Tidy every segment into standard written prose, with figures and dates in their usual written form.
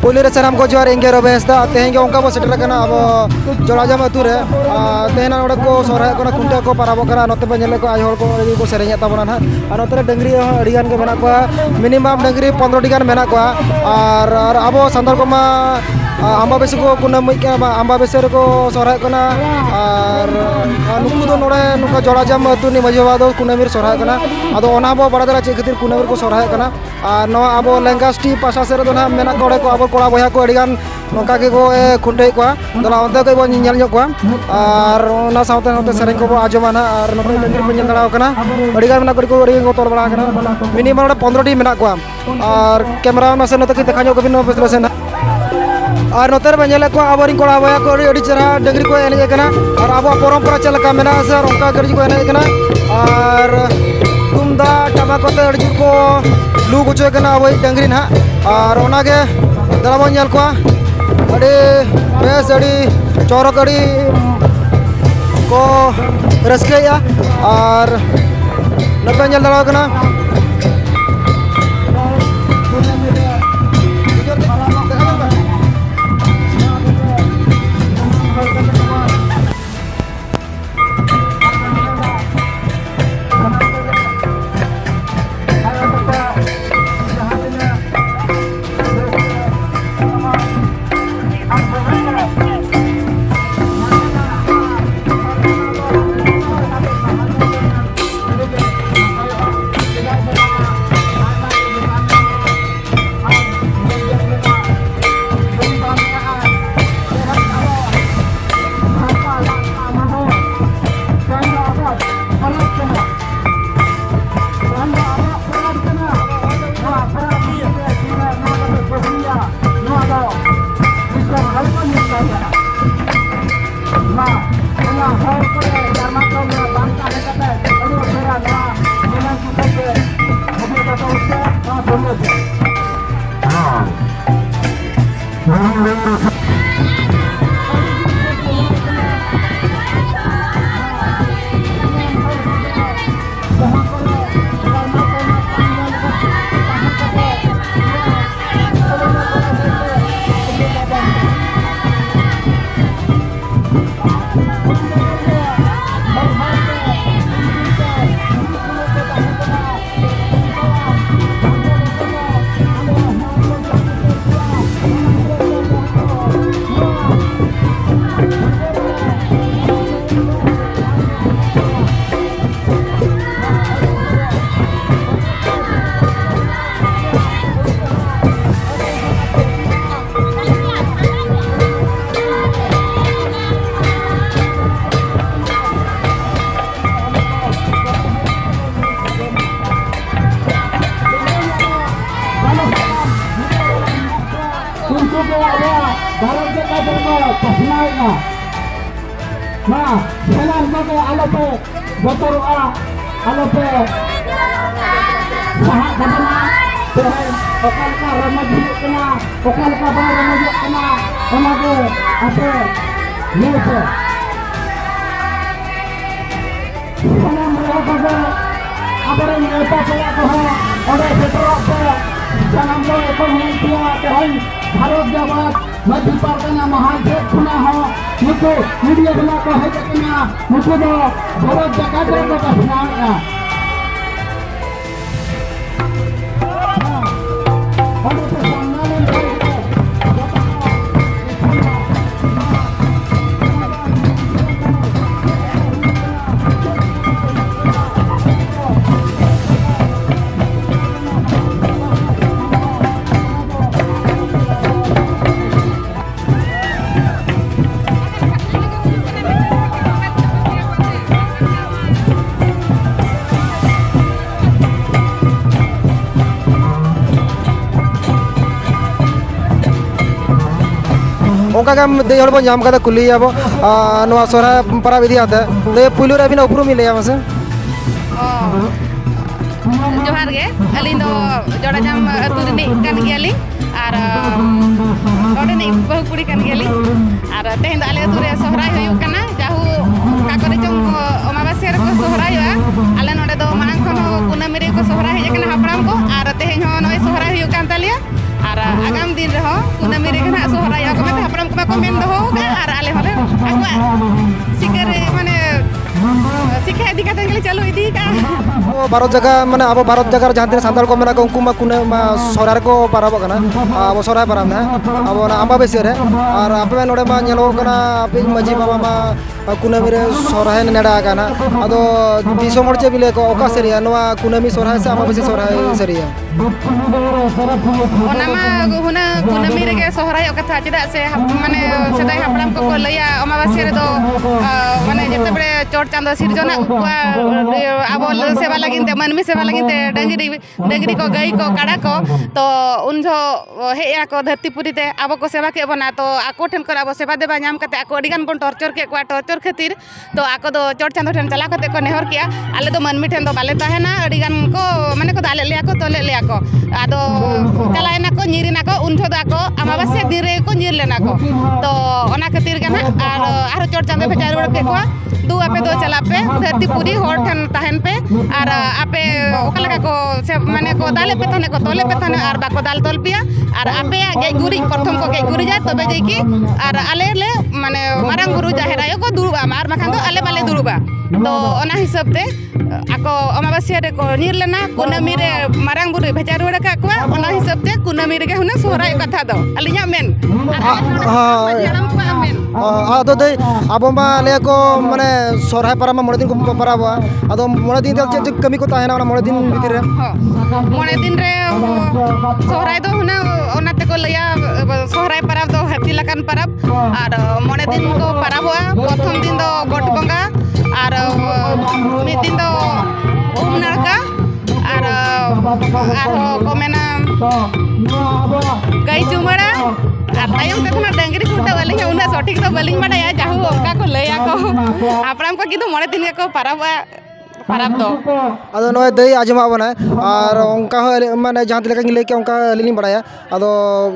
police रे सलाम को जोर इंगे रबेस्ता तेहें के उनका बो सेटर कना अब जोड़ाजाम अतु रे तेहें ना नोडे को सोहराय को खुंटे को पाराबो कना नोते पे नेले को आज हर को सेरेnya ताबोना ना और नोते डंगरी अड़िगान के मेना को मिनिमम डंगरी 15 टी गान मेना को और अब संदर को मा अम्बाबेसी को कुनामी के अम्बाबेसी रे को सोहराय कना और नुकु दो नोडे नुका जोड़ाजाम अतु नि मजेवा दो कुनामी सोहराय कना अदो ओना बो बड़ा दरा चे खातिर कुनामी को सोहराय कना और नो अब लेंगास्टी पासा से रे दो ना मेना कोड़े को अब कोड़ा बया को अड़िगान नोका के को खुंटे को दला ओंते को बो नियल ᱧᱚᱜ ᱠᱚᱣᱟ और ओना साउते साउते सेरेंग को बो आजमा ना और नोते डंगरी को ᱧᱮᱞ दाड़ाव कना अड़िगान मेना को अड़िगान को तोल बड़ा कना मिनिमम 15 टी मेना को और कैमरा में से नोते के देखा ᱧᱚᱜ कबिन बेसला से और नोते रे बनेले को अब रिंग कोड़ा बया को अड़ी चरा डंगरी को एने कना और अब परंपरा चलका मेना से ओंका गरजी को एने कना और तुमदा टमा को अड़ी को लू गुचो कना अब डंगरी ना और ओना के दला बो ᱧᱮल को अड़ी बेस अड़ी चौरक अड़ी को रस्केया और नब्बे ᱧᱮल दाड़ा कना Nah, sekarang pakai alope motor alope sahat kena teh okal ka remaji kena okal ka remaji kena onago ate lete sana mereka ke abare eta pala ko ore petrol pe sana mo ekonomiya tehai Bharat जाबाद मध्य पारगना महाजेठ खुना हो नुको media बना को है कना नुको दो भारत जकात को कहना ओंका के दे हड़ बो नाम कदा कुली अब नवा सोरा पारा विधि आते तो पुलु रे बिना उपरुम मिले मसे जोहार गे अलिन दो जोड़ा जाम अतु रिनी कान गियाली आर ओडे नि बहु कुड़ी कान गियाली आर तेहें दो आले अतु रे सोहराय हुयु कना जाहु का करे चंग अमावास्या रे को सोहराय आले नोडे दो मांग खन कुनामी रे को सोहराय हे कना हापराम को आर तेहें हो नय सोहराय हुयु कान तालिया are agam din reho kunami re kana sohrai ko mate hapram ko komen doho ka ar ale hole akwa sikar mane sikha idi kate ngeli chalu idi ka Bharat जगह माने अब भारत जगह जहाँ तीन सानताल को मेना को उनको कुने सोहराय को पाराबो कना अब सोहराय पाराम ना अब ना अम्बाबैसा रे और आपे नोडे मा नेलो कना आपे माजी बाबा मा कुनामी रे सोहराय नेडा कना अदो दिसोम हर चे बिले को ओका सेरिया नोआ कुनामी सोहराय से अम्बाबैसा Sohrai सेरिया ona ma huna kunami re ge sohrai okatha chida se mane sedai hapram ko laya amabasya re do mane jete bere chot chando sirjona ukwa abo seva laginte manmi seva laginte dangri ko gai ko kada ko to unjo heya ko dharti puri te abo ko seva ke bana to ako then kor abo seva deba nyam kate ako adigan bon torture ke kwa torture khatir to ako do chot chando then chala kate ko nehor kiya ale do manmi then do bale tahena adigan ko mane ko dale le ako tole le ako ado chalaina ko nyirina ko unjo da ko amabasya dire ko nyir lena ko to ona khatir kana ar chot chando pe charu ke ko du ape do chala pe dharti puri hor then tahen pe ar ape okala ko mane ko dale pe thane ko tole pe thane ar bako dal tol pia ar ape ge guri prothom ko ge guri ja tobe jai ki ar ale le mane marang guru jahera yo ko duruba mar makhan do ale bale duruba to ona hisab te ako amabasya re ko nyir lena kunami re marang guru bheja ruda ka ko ona hisab te kunami re ge huna sohrai katha do alinya men haram ko amen ado dei abo ma le ko mane Sohrai पारा मा मोड़े दिन को पाराबो अदो मोड़े दिन चे कमी को ताहेना मोड़े दिन भीतर रे मोड़े दिन रे सोहराय दो हुना ओनाते को लया सोहराय पाराब दो हाथी लकान पाराब और मोड़े दिन को पाराबो प्रथम दिन दो गोट बंगा और मिद दिन दो उम नारका और को मेना गाय चुमड़ा तायम ते थना डंगरी खुटा वाली है उना सठिक तो बलिंग बाडा जाहु ओका को लया को आपराम को किदु मोड़े दिन को पाराबा पाराब दो अदो नय दई आजमा बना और उनका माने जहां तक ले के उनका लिनी बड़ाया अदो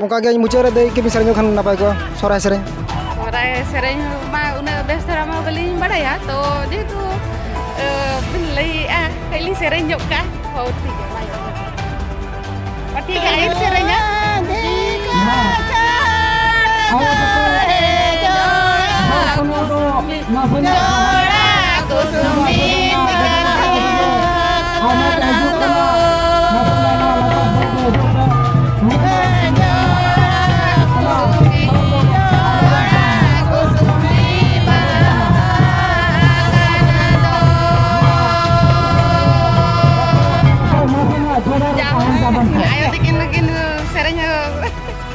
उनका के मुचे रे दई के बिसरन खान नापाय को सोहराय सेरेñ मा उना बेस्तरा मा बलिंग बाडा तो जेतु लई आ कइली सेरेñ जक का हो ठीक है भाई ठीक है आइर सेरेñ ayo bikin sereñ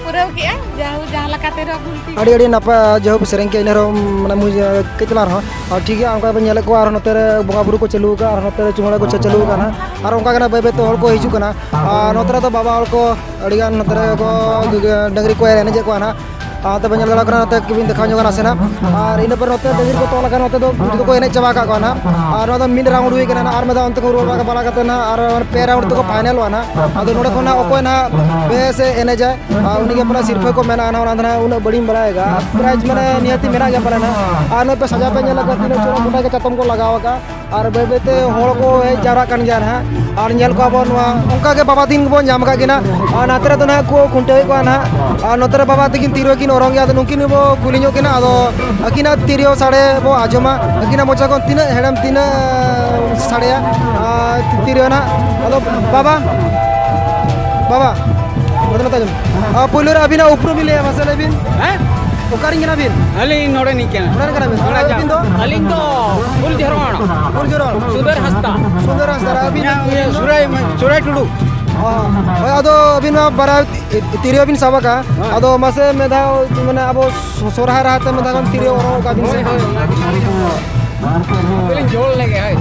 pura kia jauh jauh lakate ro bulti अड़ी अड़ी नापा जो सेरें के इनरो माने मुझे कितना रहा और ठीक है उनका बन नेले को और नते बोंगा बुरु को चलू का और नते चुमड़ा को चलू का ना और उनका कना बे तो हर को हिजु कना और नते तो बाबा हर को अड़ी गान नते को डंगरी को एने जे को ना तो बन नेला कना नते किबिन देखा जोगा ना सेना और इन पर नते डंगरी को तोला कना नते तो को एने चबा का को ना और नते मिड राउंड हुई कना और मेदा अंत को रोल का बाला कते ना और पे राउंड तो को फाइनल वा ना अदो नोडे कोना ओको ना बेसे एने जाय उनी के अपना सिर्फ को मेना ना ना उन बड़ी बड़ाएगा प्राइज माने नियति मेना गया पाले ना और न पे सजा पे नेला का तीन चोरा मोटा के चतम को लगावा का और बेबेते होड़ को हे जारा कन गया ना और नेल को बन उनका के बाबा दिन को जाम का किना और नातरे तो ना को खुंटे को ना और नतरे बाबा दिकिन तीरो किन ओरंग या नुकिन बो कुलिño किना अदो अकिना तीरियो साड़े बो आजमा अकिना मोचा को तीन हेडम तीन साड़ेया तीरियो ना अदो बाबा बाबा मतलब ताजम पुलर अबिना उपरो मिले मसले बिन हैं ओकारिंग ना बिन अलिंग नोड़े निकन नोड़े करा बिन बिन दो अलिंग तो फुल जरवाण सुंदर हस्ता अबिन सुराय टुडू हां अदो अबिन बरा तीरियो बिन साबा का अदो मसे मेधा माने अब सोरहा रहते मेधा कन तीरियो ओरो का बिन से फिलिंग जोल लगे है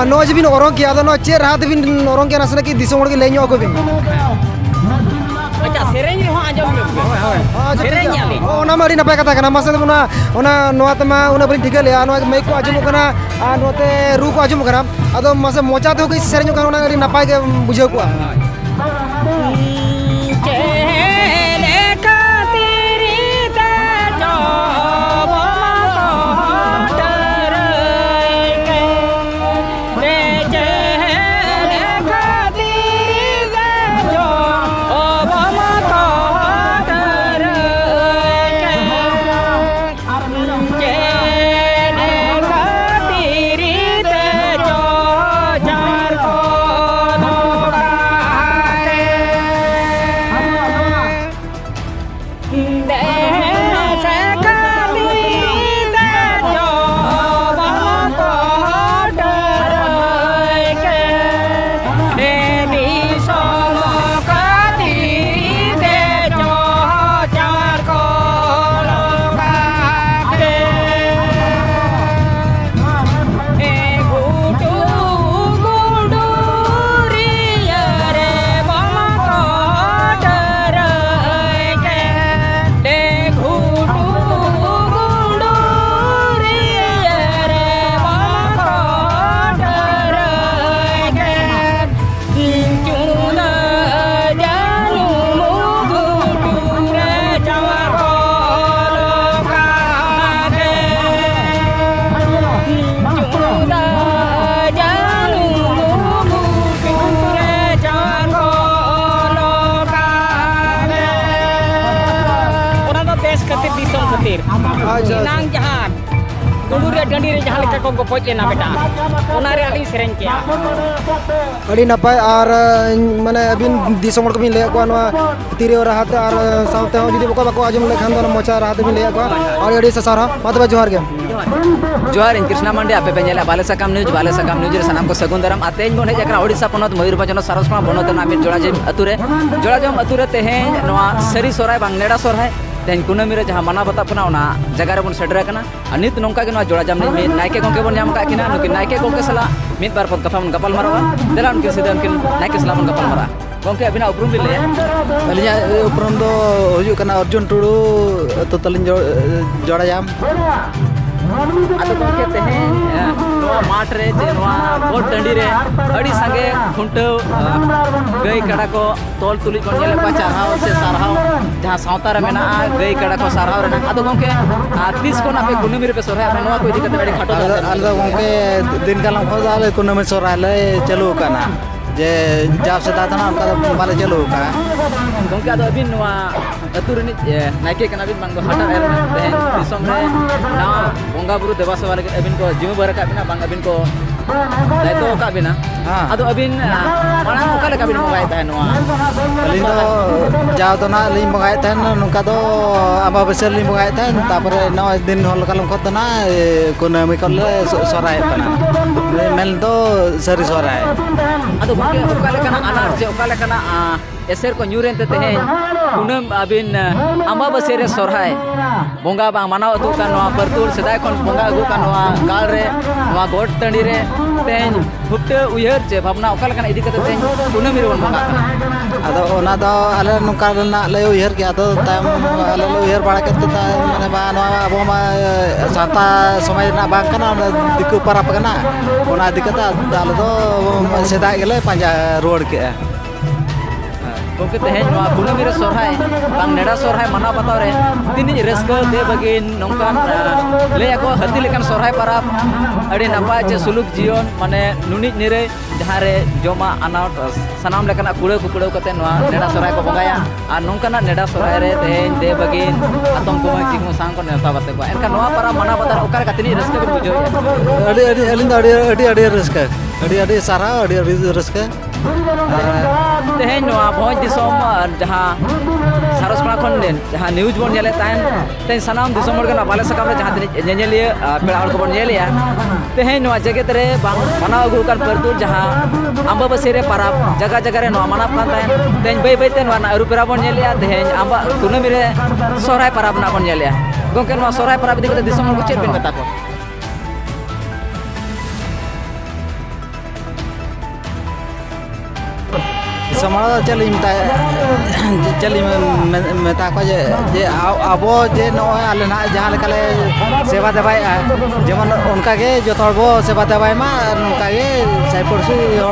नो जब बिन औरों किया तो नो चे रात बिन औरों के नसने की दिसों के लेन्यो को बिन अच्छा सेरेंज हो आजम सेरेंज आली ओना मारी नपाय कथा कना मासे ओना नोआ तमा ओना बरी ठीक ले नोआ माइक को आजम कना आ नोते रू को आजम कना अदो मासे मोचा तो कोई सेरेंज कना ओना अरी नपाय के बुझे को nang jahan dulu dia dandi jahan leka kong gopoj lena beta onare aling sereng kia अड़ी नपाय और माने अबिन दिसों को बिन ले को नोआ तीरे और हाथ और साउते हो जदी बको बको आजम लेखान दो मोचा रात बिन ले को और अड़ी ससारा मातबा जोहार के जोहार इन कृष्णा मंडी आपे पेंजेला बाले सकाम न्यूज रे सनाम को सगुन दाराम आतेन बोने जकरा ओडिसा पनत मयूरभंज सारसपा बनत नामित जोड़ाजेम अतुरे तेहें नोआ सरी सोराय बांगनेड़ा सोराय तेहें कुनामी रे जहां माना बता पना ओना जगह रे बन सेटर kana नित नोंका के नोआ जोड़ाजाम ने नायके गोंके बन नाम का किना नुकिन नायके गोंके सला मित बार पद कथा बन गपाल मारवा देला उनके सीधे उनकिन नायके सला बन गपाल मारा गोंके अबिना उपरुम बिन ले अलिया उपरुम दो हुजू कना अर्जुन टुडू तो तलिन जोड़ाजाम आदो गोंके तेहें नोआ माठ रे जे नोआ बोट टंडी रे अड़ी संगे खुंटो गई कड़ा को तोल तुली बन गेले पा चारहाव से सारहाव जहां सावता रे मेना गई कड़ा को सारहाव रे आदो गोंके तीस को ना पे कुनमी रे पे सोरे आपने नोआ कोई दिक्कत बड़ी खाटो अलदा गोंके दिन कालम खोदाले कुनमी सोराले चलो कना जे जाब से दातना उनका माले चलो का गोंके आदो अबिन नोआ अतुर नि नायके कना बिन मांगो हटा एर तेहें दिसोम रे ना बोंगा बुरु देवा सेवा लगे अबिन को जिम बरका बिना बांग अबिन को दायित्व का बिना आदो अबिन माना ओका लेका बिन मोबाइल तहे नोआ अलिन दो जाव तो ना लिन बगाय तहन नुका दो आबा बेसर लिन बगाय तहन तापर नौ दिन होल कलम खतना कुनमी कले सोराय कना मेल दो सरी सोराय आदो गोंके ओका लेकाना अनार जे ओका लेकाना एसेर को न्यूरेन ते तेहें कुनम अबिन आमा बसेरे सोरहाय बोंगा बांग मानाव अतु का नोआ परतुर सदाय कोन बोंगा अगु का नोआ गाल रे नोआ गोट टंडी रे तेहें फुट उयहर जे भावना ओका लेकाना इदी कते तेहें कुनमी रे बन बोंगा आदो ओना दो आले नुका ना ले उयहर के आदो ताम आले ले उयहर बाड़ा कते ता माने बा नोआ अबो मा साता समय ना बांग कना दिकु परप कना ओना दिकता आले दो सदाय गेले पांजा रोड के गोंके तेहें नोआ कुनमी रे सोरहाय बांग नेड़ा सोरहाय माना बताव रे तिनि रस्का दे बगिन नोंकान ले को हती लेकान सोरहाय पाराब अड़ी नपाय जे सुलुक जीवन माने नुनि निरे जहां रे जोमा अनाउट सनाम लेकाना कुड़े कुकड़े कते नोआ नेड़ा सोरहाय को बंगाया आ नोंकाना नेड़ा सोरहाय रे तेहें दे बगिन आतम को माई जिगमो सांग को नेता बाते को एनका नोआ पारा माना बता ओकार का तिनि रस्का बिन बुझो अड़ी अड़ी अलिन दो अड़ी रस्का अड़ी सारा अड़ी रस्का तेहें नोआ भोज दिसोम जहां सारसपा खन जहां न्यूज बन नेले तान तेहें सनाम दिसोम हर के बाले सकाम रे जहां तिनि नेनेलिया पेड़ा हर को बन नेलिया तेहें नोआ जगत रे मानाव अगु कान परतुर जहां आंबा बसेरे पाराब जगह जगह रे नोआ मानाव कान तान तेहें बै बै ते नोआ ना अरु पेरा बन नेलिया तेहें आंबा कुनमी रे सोराय पाराब ना बन नेलिया गोंके नोआ सोराय पाराब इदी कते दिसोम को चेत बिन बता को दिसम चली मेता को जे अब जे नॉय आले ना जहाँ लेकाले सेवा देवाय जेमन उनका के जो बो सेवा देवाय मा उनका के साई पड़ोसी जो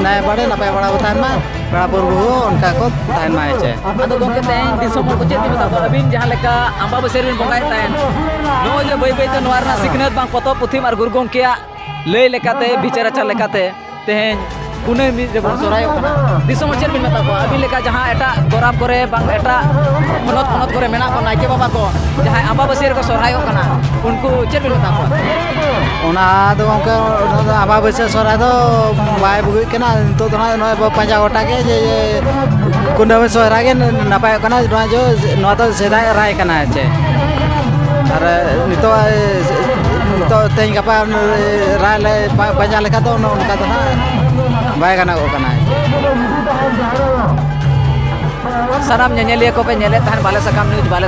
नाय बड़े नपाय बड़ा बतान मा बड़ा पुरबु उनका को तान मा छे ᱟᱫᱚ ᱜᱚᱝᱠᱮ ᱛᱮᱦᱮᱧ ᱫᱤᱥᱚᱢ ᱦᱚᱲ ᱠᱚ ᱪᱮᱫ ᱵᱤᱱ ᱢᱮᱛᱟ ᱠᱚᱣᱟ ᱟᱹᱵᱤᱱ ᱡᱟᱦᱟᱸ ᱞᱮᱠᱟ ᱟᱢᱵᱟᱵᱟᱹᱥᱭᱟᱹ ᱨᱮᱵᱤᱱ ᱵᱚᱸᱜᱟᱭᱮᱫ ᱛᱟᱦᱮᱱ ᱱᱚᱜᱼᱚᱭ ᱡᱮ ᱵᱟᱹᱭ ᱵᱟᱹᱭᱛᱮ ᱱᱚᱣᱟ ᱨᱮᱱᱟᱜ ᱥᱤᱠᱷᱱᱟᱹᱛ ᱵᱟᱝ ᱯᱚᱛᱚᱵ ᱯᱩᱛᱷᱤ ᱟᱨ ᱜᱩᱨᱩ ᱜᱚᱝᱠᱮᱭᱟᱜ ᱞᱟᱹᱭ ᱞᱮᱠᱟᱛᱮ ᱵᱤᱪᱟᱹᱨ ᱟᱪᱟᱨ ᱞᱮᱠᱟᱛᱮ ᱛᱮᱦᱮᱧ ᱠᱩᱱᱟᱹᱢᱤ ᱨᱮᱵᱚᱱ ᱥᱚᱨᱦᱟᱭᱚᱜ ᱠᱟᱱᱟ ᱫᱤᱥᱚᱢ ᱦᱚᱲ ᱪᱮᱫ ᱵᱤᱱ ᱢᱮᱛᱟ ᱠᱚᱣᱟ ᱟᱹᱵᱤᱱ ᱞᱮᱠᱟ ᱡᱟᱦᱟᱸ ᱮᱴᱟᱜ ᱜᱚᱨᱟᱵ ᱠᱚᱨᱮ ᱵᱟᱝ ᱮᱴᱟᱜ ᱯᱚᱱᱚᱛ ᱠᱚᱨᱮ ᱢᱮᱱᱟᱜ ᱠᱚ ᱱᱟᱭᱠᱮ ᱵᱟᱵᱟ ᱠᱚ ᱡᱟᱦᱟᱸᱭ ᱟᱢᱵᱟᱵᱟᱹᱥᱭᱟᱹ ᱨᱮᱠᱚ ᱥᱚᱨᱦᱟᱭᱚᱜ ᱠᱟᱱᱟ ᱩᱱᱠᱩ ᱪᱮᱫ ᱵᱤᱱ ᱢᱮᱛᱟ ᱠᱚᱣᱟ ओना दो उनका अमावस्या सोरा दो बाय बुगी केना तो नय पंजा गोटा के जे कुंडमी सोहरा के नपाय कना जो तो सेदाय राय कना छे और नितो तो तेज गपा राय ले पंजा लेखा तो उनका तो ना बाय कना को कना सानाम ñeñeliya को पे ñele तहन बाले सकाम न्यूज बाले